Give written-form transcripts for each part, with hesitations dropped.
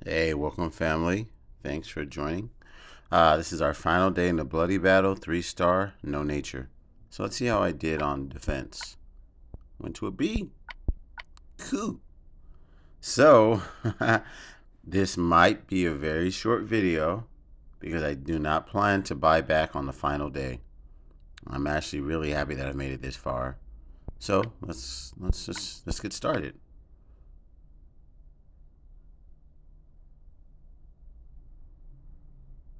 Hey, welcome family. Thanks for joining. This is our final day in the bloody battle, 3-star, no nature. So let's see how I did on defense. Went to a B. Cool. So this might be a very short video because I do not plan to buy back on the final day. I'm actually really happy that I made it this far. So let's get started.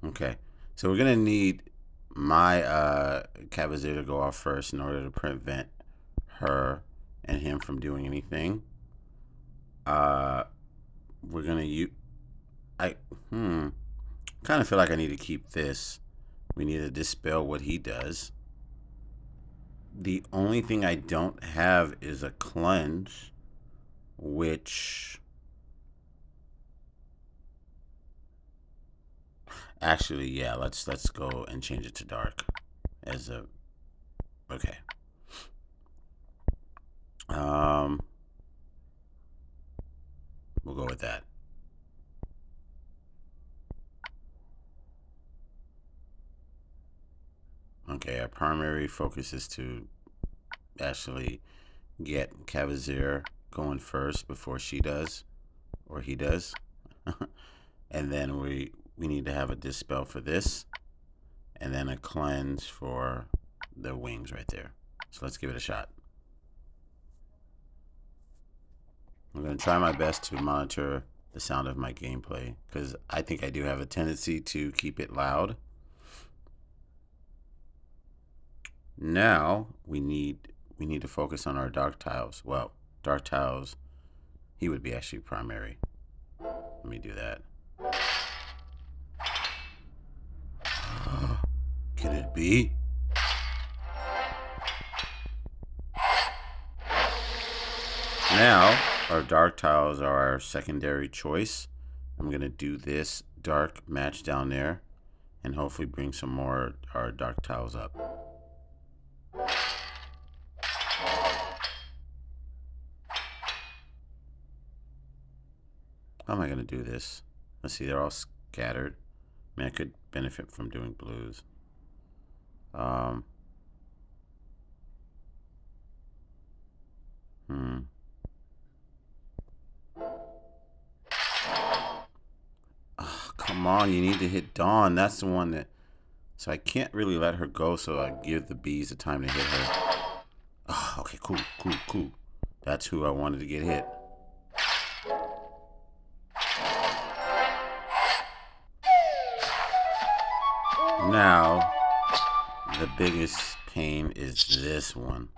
Okay, so we're gonna need my Cavalier to go off first in order to prevent her and him from doing anything. Uh, we're gonna use. I kind of feel like I need to keep this. We need to dispel what he does. The only thing I don't have is a cleanse, which actually, yeah, let's go and change it to dark as a okay. Um, we'll go with that. Okay, our primary focus is to actually get Cavalier going first before she does or he does. And then we need to have a dispel for this and then a cleanse for the wings right there. So let's give it a shot. I'm going to try my best to monitor the sound of my gameplay because I think I do have a tendency to keep it loud. Now we need to focus on our dark tiles. Well, dark tiles, he would be actually primary. Let me do that. Can it be? Now, our dark tiles are our secondary choice. I'm going to do this dark match down there and hopefully bring some more our dark tiles up. How am I going to do this? Let's see, they're all scattered. I mean, I could benefit from doing blues. Oh, come on, you need to hit Dawn. That's the one that... So I can't really let her go, so I give the bees the time to hit her. Oh, okay, cool. That's who I wanted to get hit. Now, the biggest pain is this one.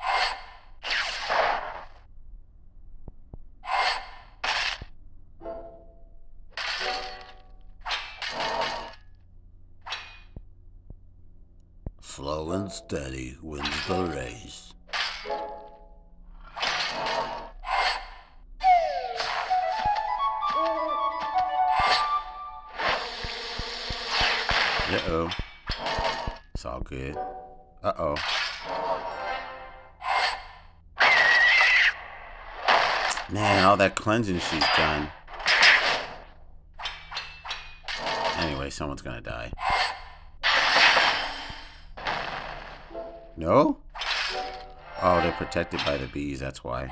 Slow and steady wins the race. Uh-oh. It's all good. Uh-oh. Man, all that cleansing she's done. Anyway, someone's gonna die. No? Oh, they're protected by the bees, that's why.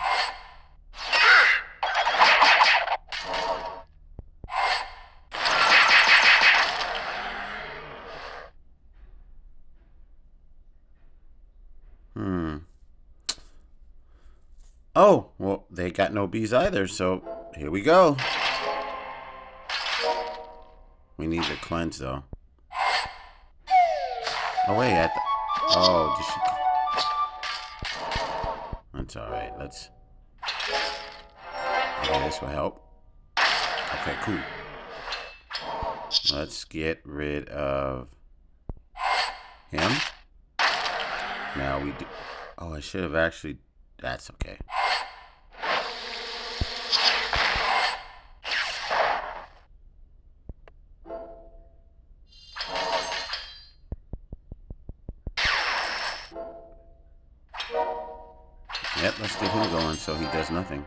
Oh, well, they got no bees either, so here we go. We need the cleanse, though. Oh, wait, oh, did she... That's alright, let's... Okay, this will help. Okay, cool. Let's get rid of him. Now we do... Oh, I should have actually... That's okay. Yep, let's get him going so he does nothing.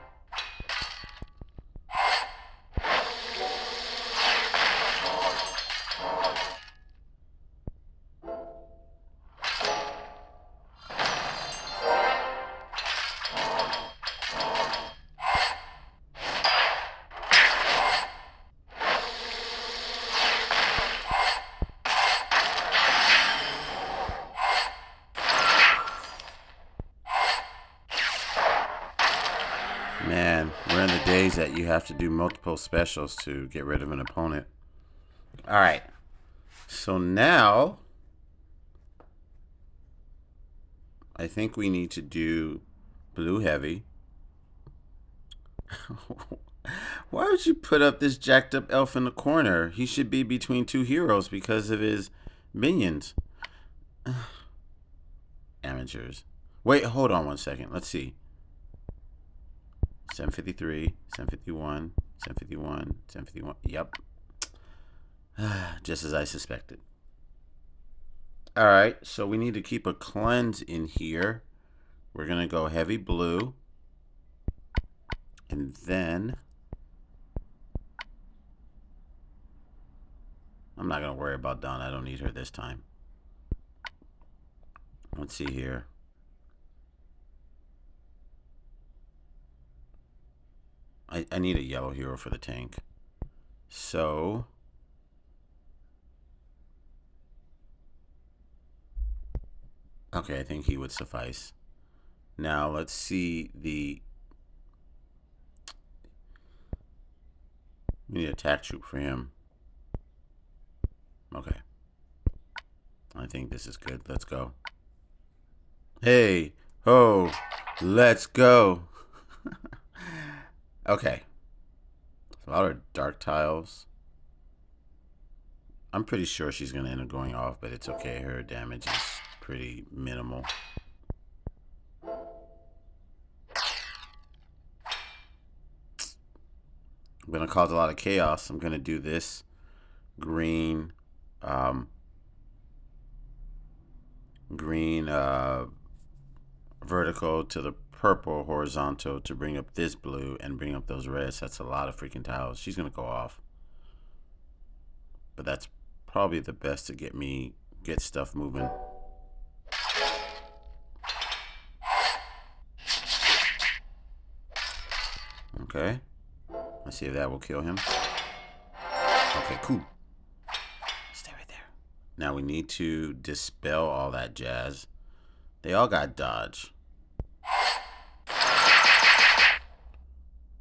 that you have to do multiple specials to get rid of an opponent. All right. So now I think we need to do blue heavy. Why would you put up this jacked up elf in the corner? He should be between two heroes because of his minions. Amateurs. Wait, hold on 1 second. Let's see. 753, 751, 751, 751. Yep. Just as I suspected. Alright, so we need to keep a cleanse in here. We're going to go heavy blue. And then I'm not going to worry about Dawn. I don't need her this time. Let's see here. I need a yellow hero for the tank. So okay, I think he would suffice. Now let's see the... We need a attack troop for him. Okay. I think this is good. Let's go. Hey, ho, let's go. Okay. A lot of dark tiles. I'm pretty sure she's going to end up going off, but it's okay. Her damage is pretty minimal. I'm going to cause a lot of chaos. I'm going to do this green, vertical to the purple horizontal to bring up this blue and bring up those reds. That's a lot of freaking tiles. She's going to go off. But that's probably the best to get stuff moving. Okay. Let's see if that will kill him. Okay, cool. Stay right there. Now we need to dispel all that jazz. They all got dodge.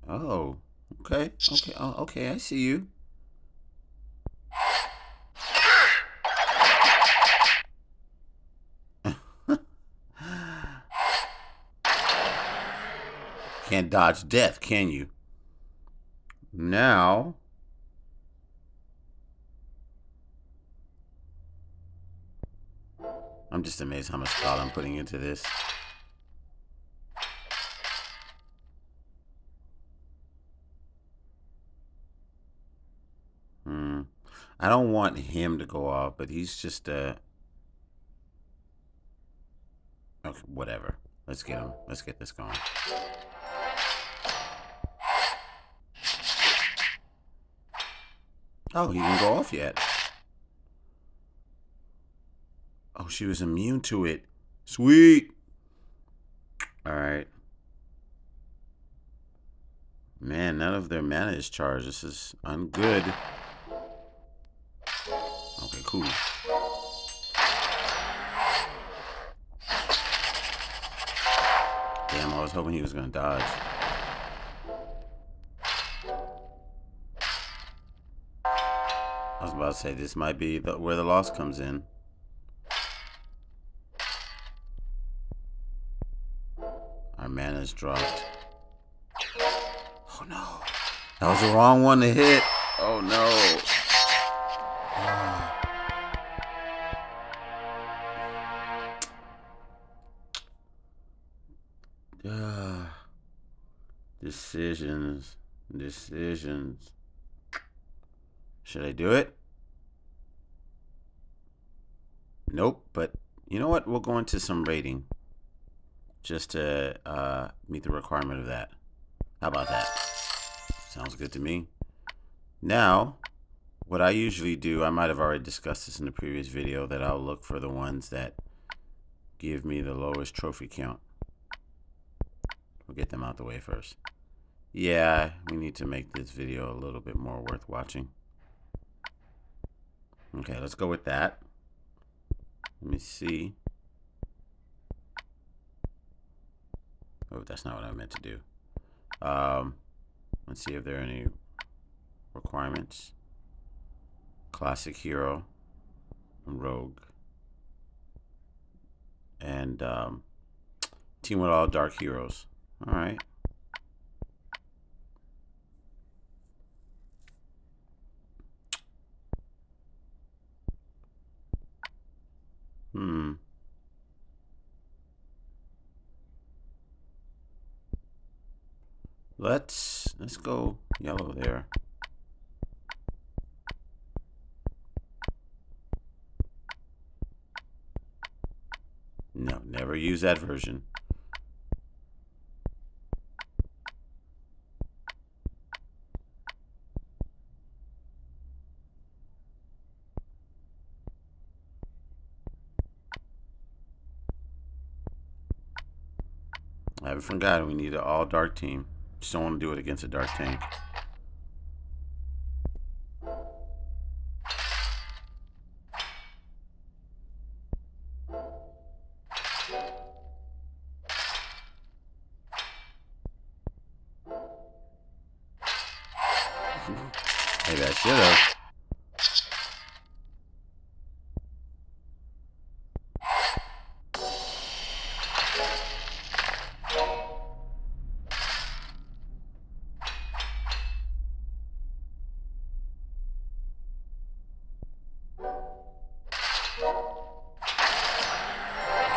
Oh, okay. Okay. Oh, okay. I see you. Can't dodge death, can you? Now, I'm just amazed how much thought I'm putting into this. I don't want him to go off, but he's just okay, whatever. Let's get him. Let's get this going. Oh, he didn't go off yet. Oh, she was immune to it. Sweet. All right. Man, none of their mana is charged. This is ungood. Okay, cool. Damn, I was hoping he was going to dodge. I was about to say, this might be where the loss comes in. Our mana's dropped. Oh, no. That was the wrong one to hit. Oh, no. Decisions. Should I do it? Nope, but you know what? We'll go into some rating just to meet the requirement of that. How about that? Sounds good to me. Now, what I usually do, I might have already discussed this in the previous video, that I'll look for the ones that give me the lowest trophy count. We'll get them out the way first. Yeah, we need to make this video a little bit more worth watching. Okay, let's go with that. Let me see. Oh, that's not what I meant to do. Let's see if there are any requirements. Classic hero, rogue, and team with all dark heroes. All right. Let's go yellow there. No, never use that version. I haven't forgotten we need an all dark team. Just don't want to do it against a dark tank. Maybe I should have.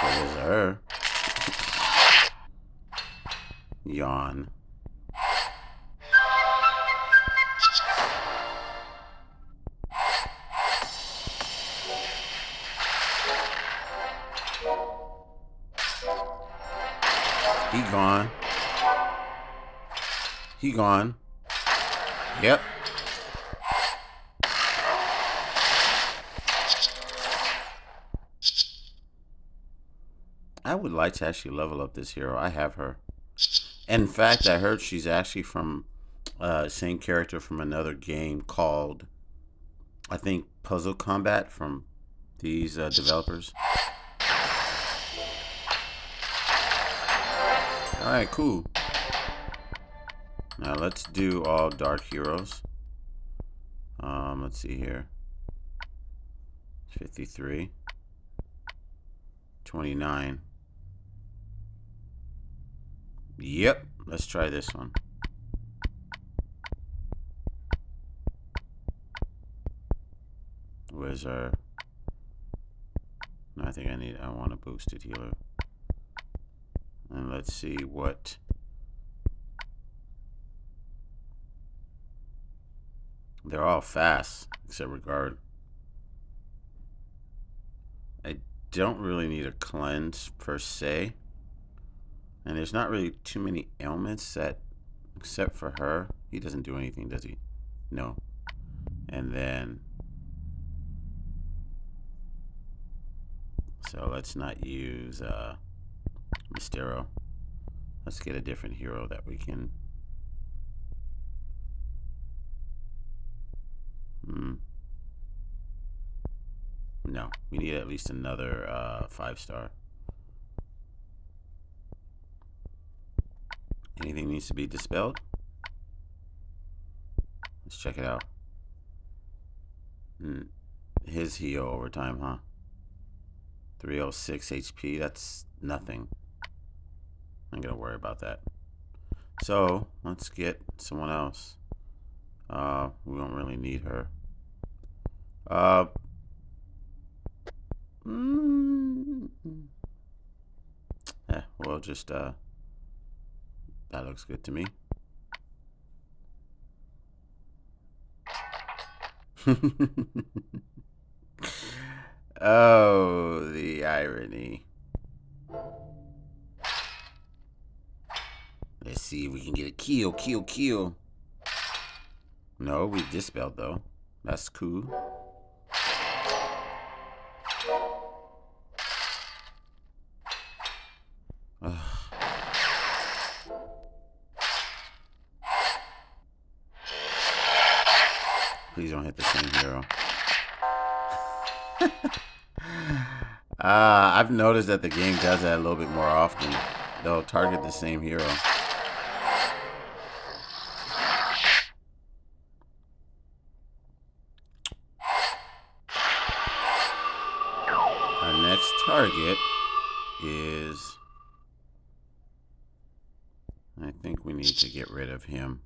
It was her. Yawn. He gone. He gone. Yep. I would like to actually level up this hero. I have her. In fact, I heard she's actually from same character from another game called, I think, Puzzle Combat from these developers. Alright, cool. Now let's do all dark heroes. Let's see here. 53. 29. Yep, let's try this one. Where's our... No, I think I want a boosted healer. And let's see what... They're all fast, except Regard. I don't really need a cleanse per se. And there's not really too many ailments that, except for her. He doesn't do anything, does he? No. And then... So let's not use Mystero. Let's get a different hero that we can... No, we need at least another 5-star. Anything needs to be dispelled? Let's check it out. His heal over time, huh? 306 HP, that's nothing. I'm gonna worry about that. So, let's get someone else. We don't really need her. Yeah, we'll just, that looks good to me. Oh, the irony. Let's see if we can get a kill. No, we dispelled though. That's cool. Please don't hit the same hero. I've noticed that the game does that a little bit more often. They'll target the same hero. target is... I think we need to get rid of him.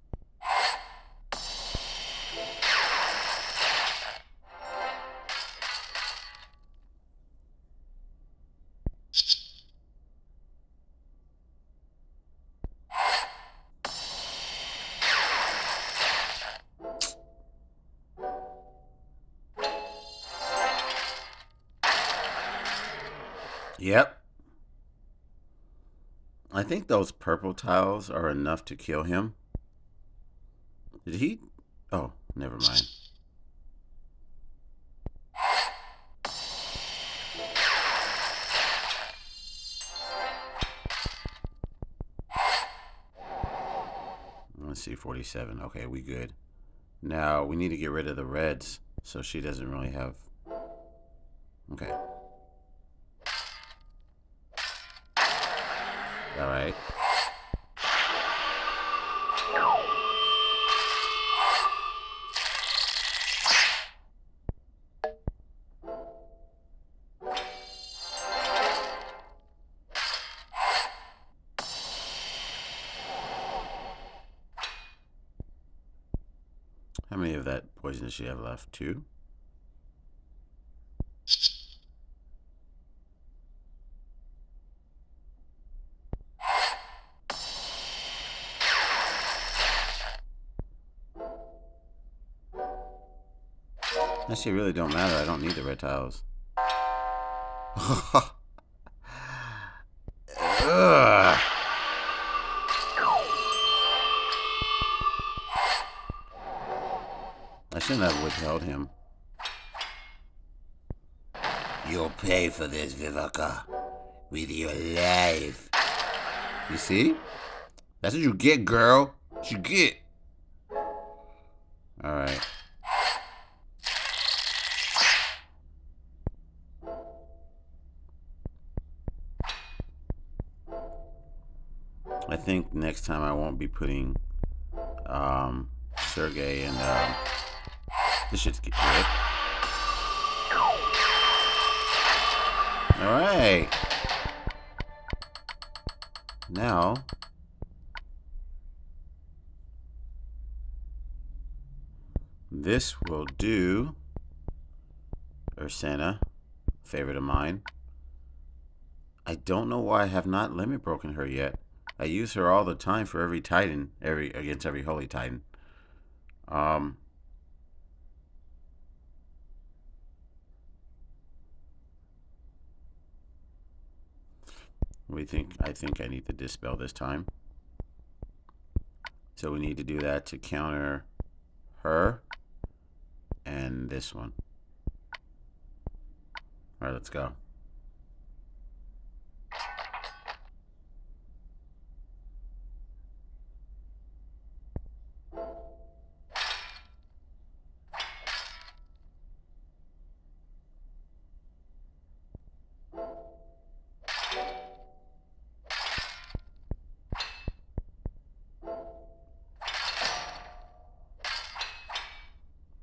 Yep. I think those purple tiles are enough to kill him. Did he? Oh, never mind. Let's see, 47. Okay, we good. Now, we need to get rid of the reds so she doesn't really have... Okay. All right. How many of that poison does she have left? 2? Actually, really don't matter. I don't need the red tiles. Ugh. I shouldn't have withheld him. You'll pay for this, Viveka, with your life. You see? That's what you get, girl. What you get. Alright. I think next time I won't be putting Sergey and this shit's good. Alright. Now this will do. Ursana, favorite of mine. I don't know why I have not limit broken her yet. I use her all the time for every Titan, against every Holy Titan. I think I need to dispel this time. So we need to do that to counter her and this one. All right, let's go.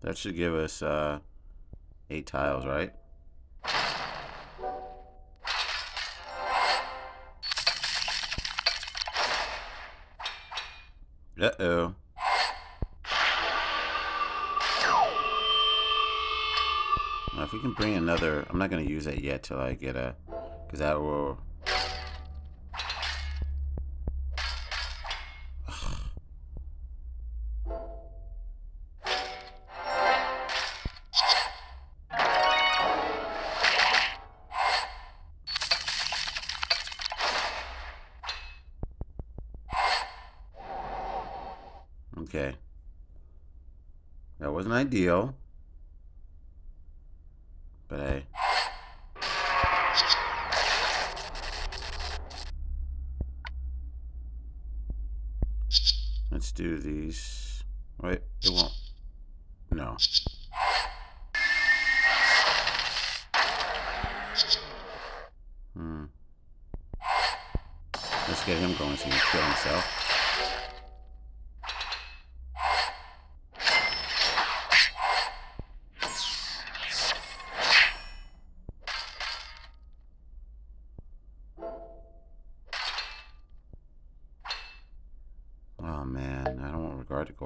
That should give us 8 tiles, right? Uh-oh. Now, if we can bring another... I'm not going to use that yet till I get a... Because that will... Okay. That wasn't ideal. But hey. Let's do these. Wait, it won't. No. Let's get him going so he can kill himself.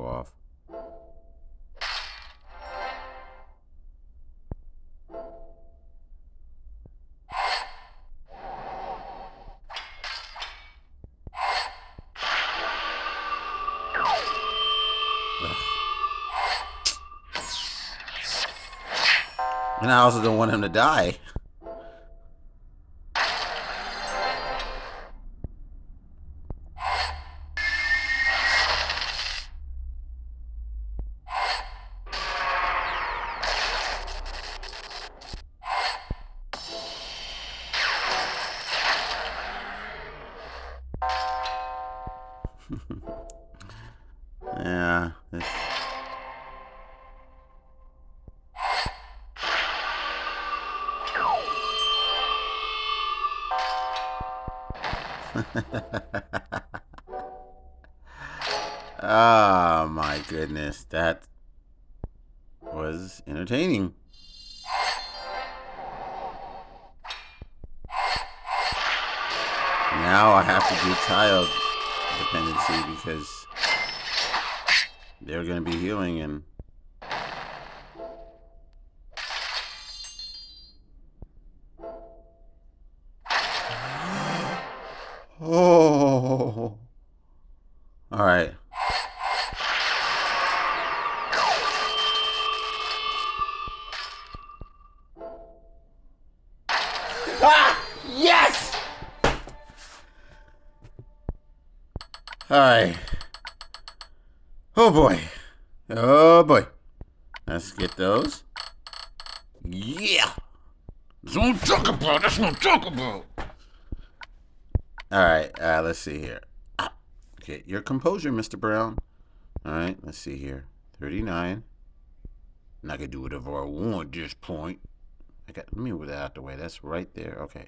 go off. And I also don't want him to die. Yeah. Oh my goodness, that was entertaining. Now I have to do child dependency because they're going to be healing and oh. All right. Ah! Yes! All right. Oh boy. Oh boy. Let's get those. Yeah. That's what I'm talking about. That's what I'm talking about. All right. Let's see here. Get your composure, Mr. Brown. All right. Let's see here. 39. And I can do whatever I want at this point. Let me move that out the way. That's right there. Okay.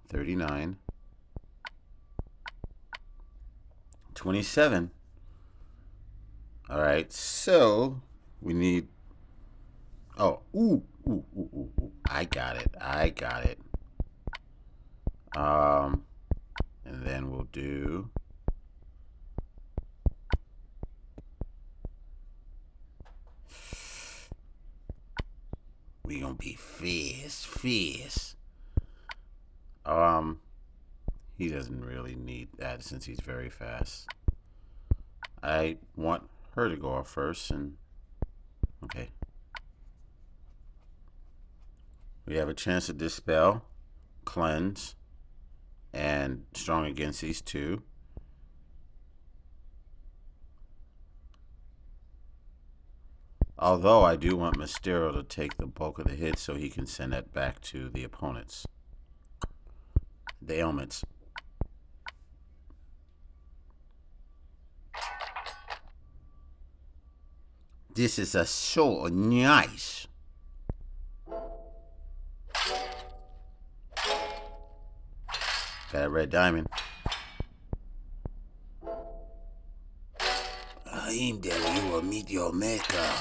39. 27. All right. So we need. Oh, ooh. I got it. And then we'll do. We gonna be fierce. He doesn't really need that since he's very fast. I want her to go off first, and okay. We have a chance to dispel, cleanse, and strong against these two. Although I do want Mysterio to take the bulk of the hits so he can send that back to the opponents. The ailments. This is a so nice. Got a red diamond. I'm there, you will meet your maker.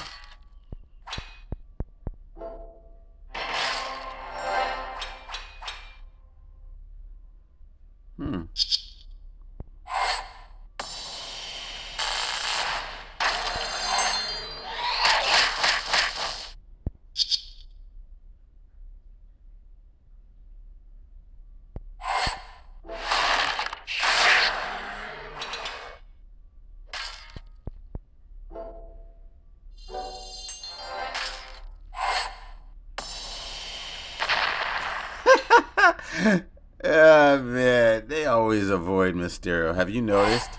Ah, man, they always avoid Mysterio. Have you noticed?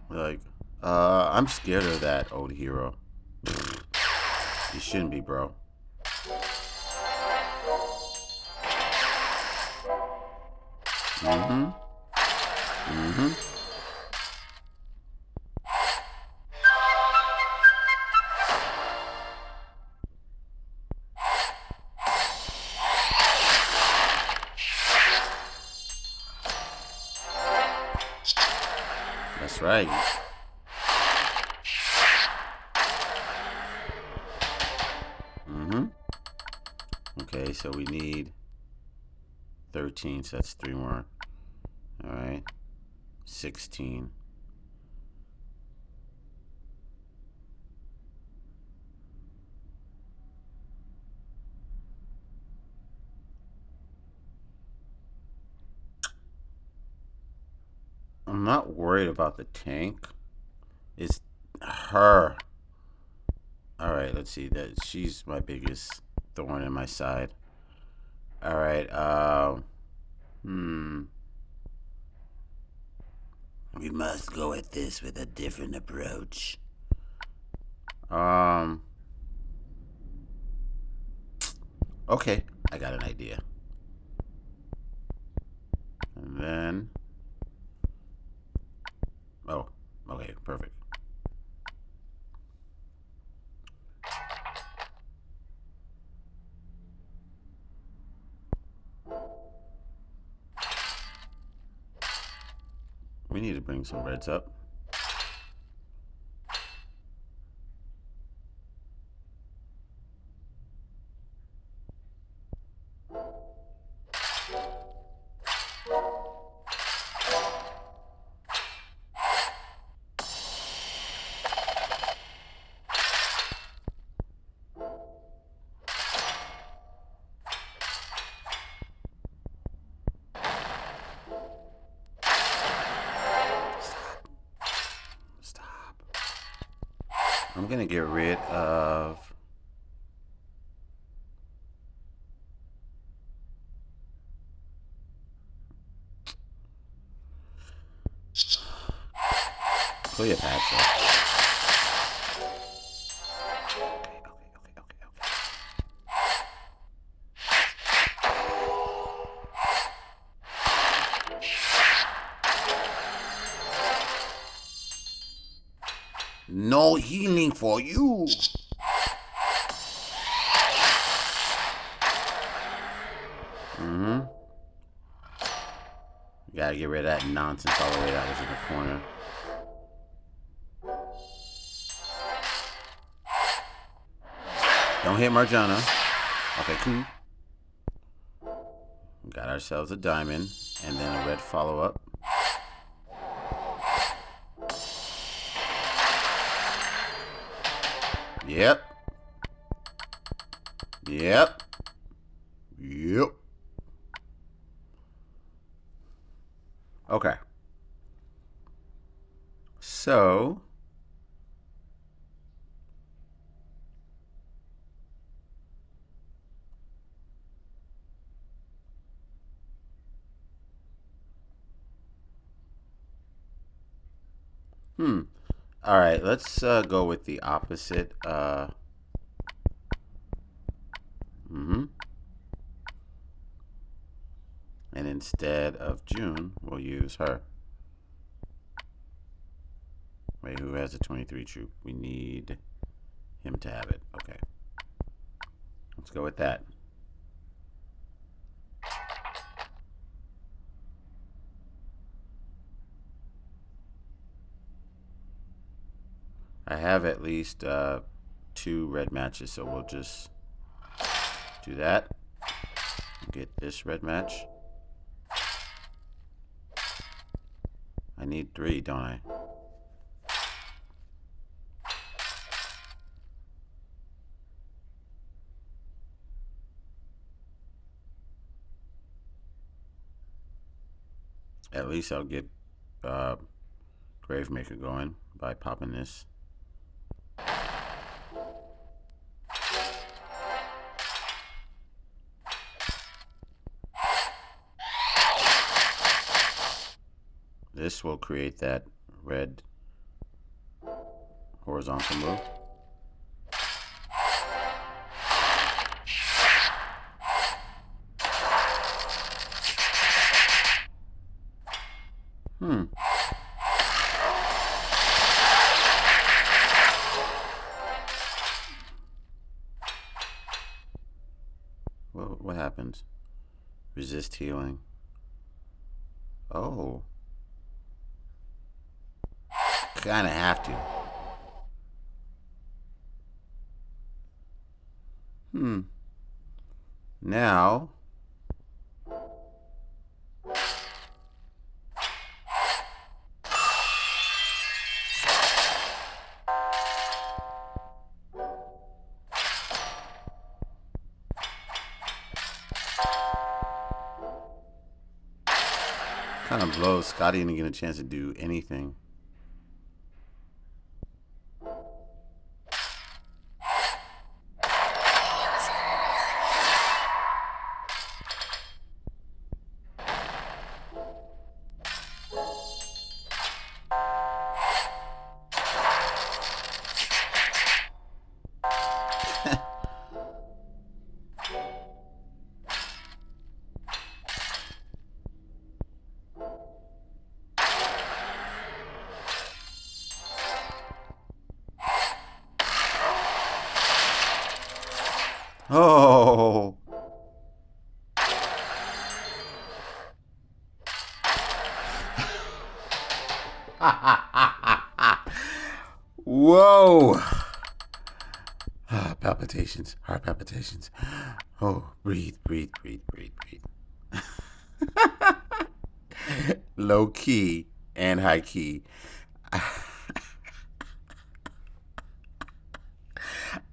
Like, I'm scared of that old hero. You shouldn't be, bro. That's right. Okay, so we need 13, so that's 3 more. All right. 16. I'm not worried about the tank. It's her. Alright, let's see. That she's my biggest thorn in my side. Alright, we must go at this with a different approach. Okay, I got an idea. And then, oh, okay, perfect. We need to bring some reds up. I'm gonna get rid of Cleopatra. Okay. No healing for you. Gotta get rid of that nonsense all the way that was in the corner. Don't hit Marjana. Okay, cool. Got ourselves a diamond and then a red follow-up. Yep. Okay. So all right, let's go with the opposite. And instead of June, we'll use her. Wait, who has a 23 troop? We need him to have it. Okay. Let's go with that. I have at least 2 red matches, so we'll just do that. Get this red match. I need 3, don't I? At least I'll get Gravemaker going by popping this. This will create that red horizontal move. What happens? Resist healing. Oh. Kinda have to. Now kind of blows. Scotty didn't get a chance to do anything. Oh. Whoa. Palpitations, heart palpitations. Oh, breathe, breathe, breathe, breathe, breathe. Low key and high key.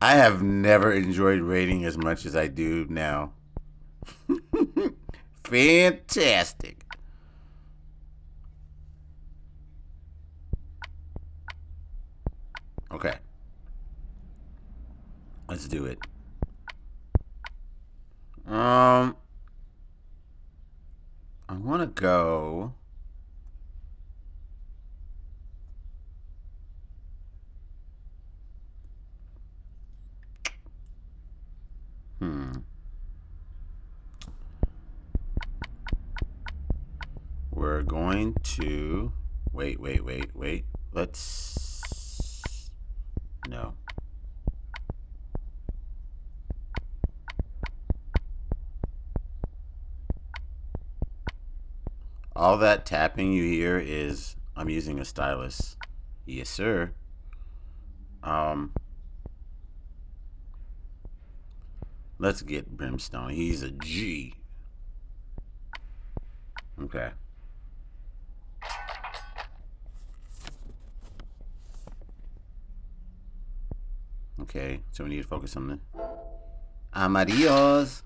I have never enjoyed raiding as much as I do now. Fantastic. Okay. Let's do it. I want to go. We're going to wait. Let's no. All that tapping you hear is I'm using a stylus. Yes, sir. Let's get Brimstone. He's a G. Okay. Okay, so we need to focus on the Amarillos.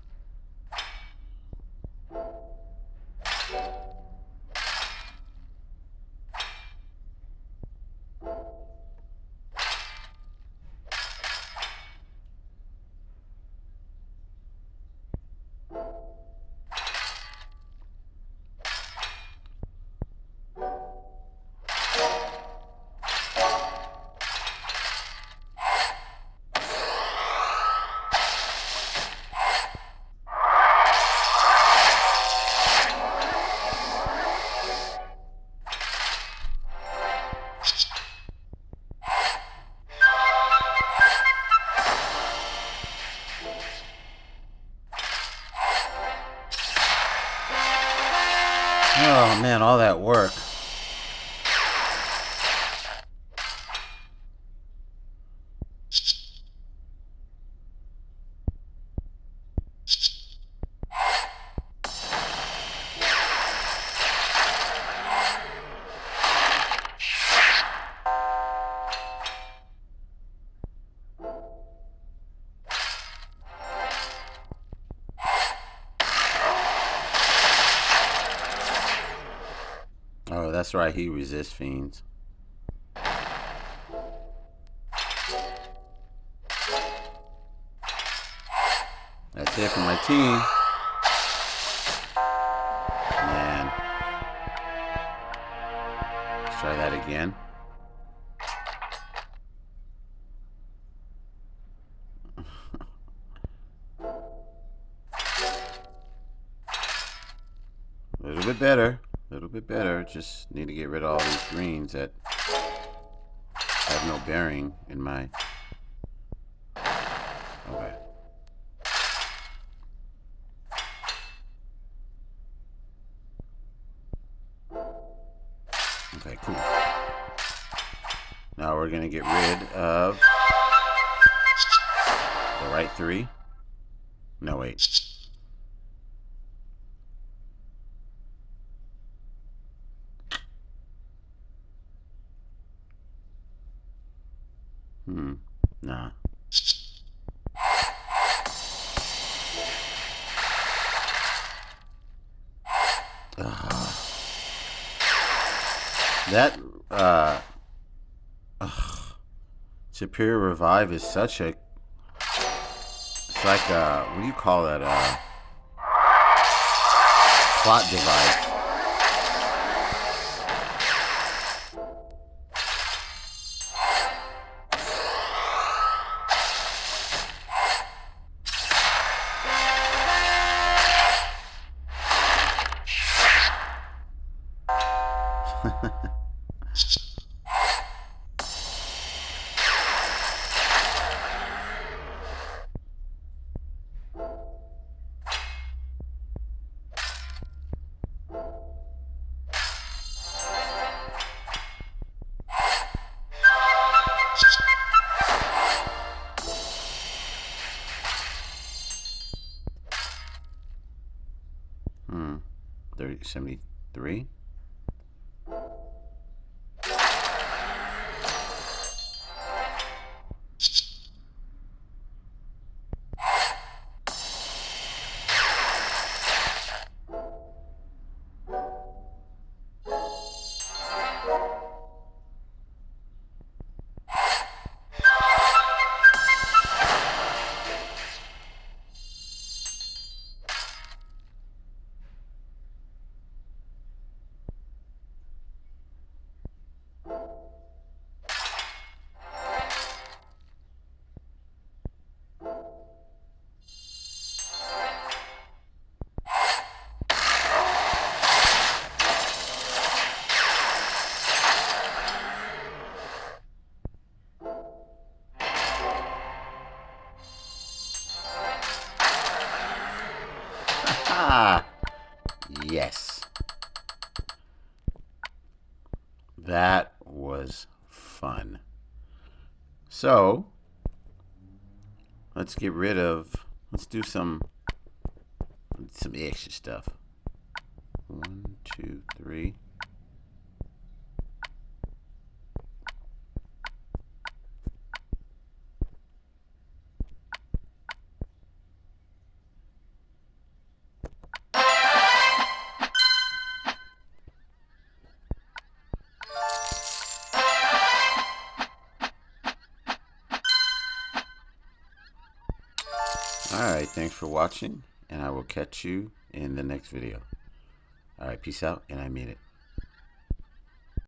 Oh man, all that work. Oh, that's right, he resists fiends. That's it for my team. Man. Let's try that again. A little bit better. A little bit better. Just need to get rid of all these greens that have no bearing in my... Okay. Okay, cool. Now we're going to get rid of the right three. No, wait. Nah. That Superior Revive is such a, it's like a, what do you call that? Plot device. Hmm. 73. Ah, yes. That was fun. So, let's do some extra stuff. 1, 2, 3. Alright, thanks for watching, and I will catch you in the next video. Alright, peace out, and I mean it.